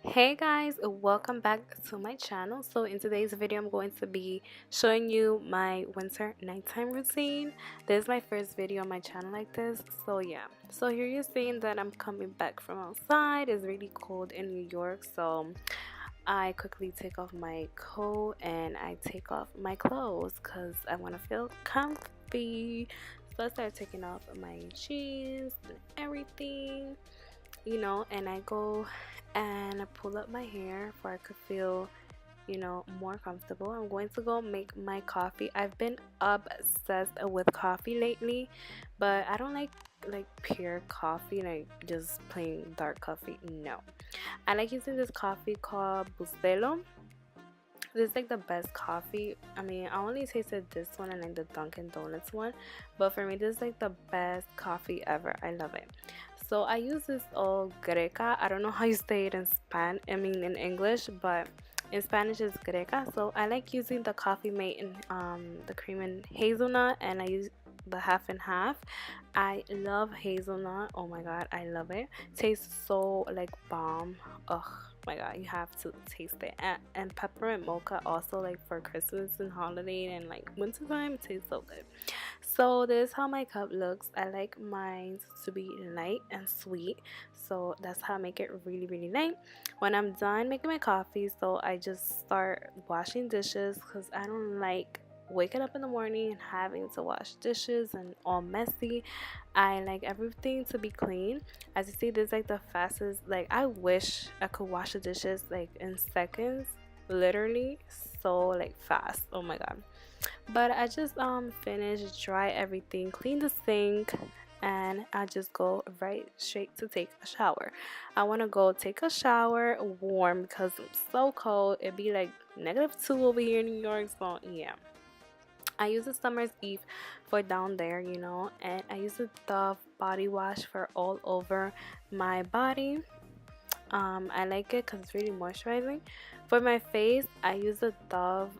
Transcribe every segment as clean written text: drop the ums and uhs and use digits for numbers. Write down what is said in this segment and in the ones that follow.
Hey guys, welcome back to my channel. So in today's video I'm going to be showing you my winter nighttime routine. This is my first video on my channel like this. So yeah, so here you're seeing that I'm coming back from outside. It's really cold in New York, so I quickly take off my coat and I take off my clothes because I want to feel comfy. So I start taking off my jeans and everything, and I go and I pull up my hair for I could feel, more comfortable. I'm going to go make my coffee. I've been obsessed with coffee lately, but I don't like pure coffee, like just plain dark coffee. No, I like using this coffee called Bustelo. This is like the best coffee. I mean, I only tasted this one and like the Dunkin' Donuts one, but for me, this is like the best coffee ever. I love it. So I use this all Greca. I don't know how you say it in in English, but in Spanish it's Greca. So I like using the Coffee Mate and the cream and hazelnut, and I use the half and half. I love hazelnut. Oh my god, I love it. Tastes so like bomb. Ugh, my god, you have to taste it. And peppermint mocha also, like for Christmas and holiday and like wintertime, tastes so good. So this is how my cup looks. I like mine to be light and sweet, so that's how I make it really light. When I'm done making my coffee, so I just start washing dishes because I don't like waking up in the morning and having to wash dishes and all messy. I like everything to be clean. As you see, this is like the fastest. Like, I wish I could wash the dishes like in seconds, literally, so like fast. Oh my god. But I just finish, dry everything, clean the sink, and I just go right straight to take a shower. I want to go take a shower warm because I'm so cold. It'd be like -2 over here in New York, so yeah. I use the Summer's Eve for down there, and I use the Dove body wash for all over my body. I like it because it's really moisturizing. For my face, I use the Dove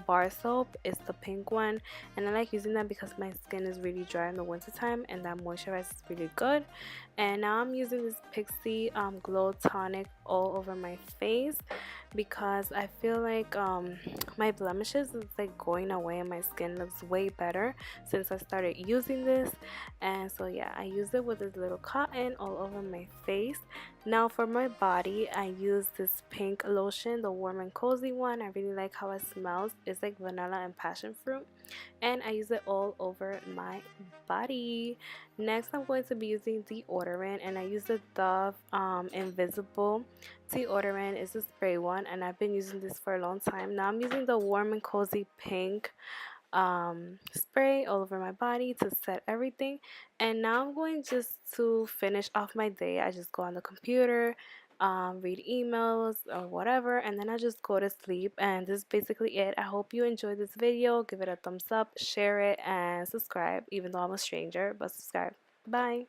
bar soap. It's the pink one, and I like using that because my skin is really dry in the wintertime, and that moisturizes really good. And now I'm using this Pixie Glow Tonic all over my face because I feel like my blemishes is like going away and my skin looks way better since I started using this. And so yeah, I use it with this little cotton all over my face. Now for my body, I use this pink lotion, the warm and cozy one. I really like how it smells. It's like vanilla and passion fruit, and I use it all over my body. Next, I'm going to be using deodorant, and I use the Dove Invisible deodorant. It's a spray one, and I've been using this for a long time. Now I'm using the warm and cozy pink spray all over my body to set everything. And now I'm going just to finish off my day. I just go on the computer, read emails or whatever, and then I just go to sleep. And this is basically it. I hope you enjoyed this video. Give it a thumbs up, share it, and subscribe, even though I'm a stranger, but subscribe. Bye.